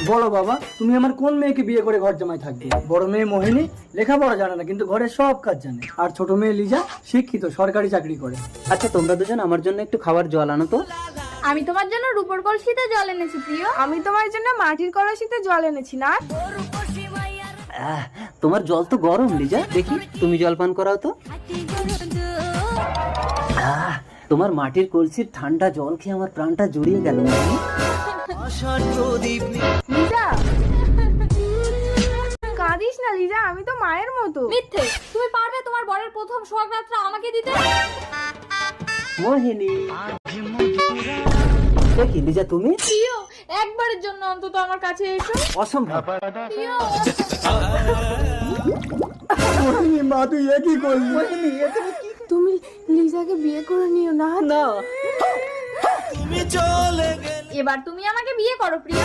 বলো বাবা, তুমি আমার কোন মেয়েকে বিয়ে করে ঘর জামাই থাকবে? বড় মেয়ে মোহিনী লেখাপড়া জানে না, কিন্তু ঘরের সব কাজ জানে। আর ছোট মেয়ে লিজা শিক্ষিত, সরকারি চাকরি করে। আচ্ছা তোমরা দুজন আমার জন্য একটু খাবার জল আনো তো। আমি তোমার জন্য রূপোর কলসিতে জল এনেছি প্রিয়। আমি তোমার জন্য মাটির কলসিতে জল এনেছি না। তোমার জল তো গরম লিজা, দেখি তুমি জল পান করাও তো। তোমার মাটির কলসির ঠান্ডা জল খেয়ে আমার প্রাণটা জুড়িয়ে গেল। লিজা কাঁদিস না লিজা, আমি তো মায়ের মতো। মিথ্যে, তুমি পারবে তোমার বরের প্রথম সোহাগ রাতটা আমাকে দিতে? মোহিনী, দেখি লিজা তুমি। প্রিয়, একবারের জন্য অন্তত আমার কাছে এসো। অসম্ভব। প্রিয়, মোহিনী মা, তুই এ কি করলি? তুমি লিজাকে বিয়ে করে নিও না। না, এবার তুমি আমাকে বিয়ে করো প্রিয়।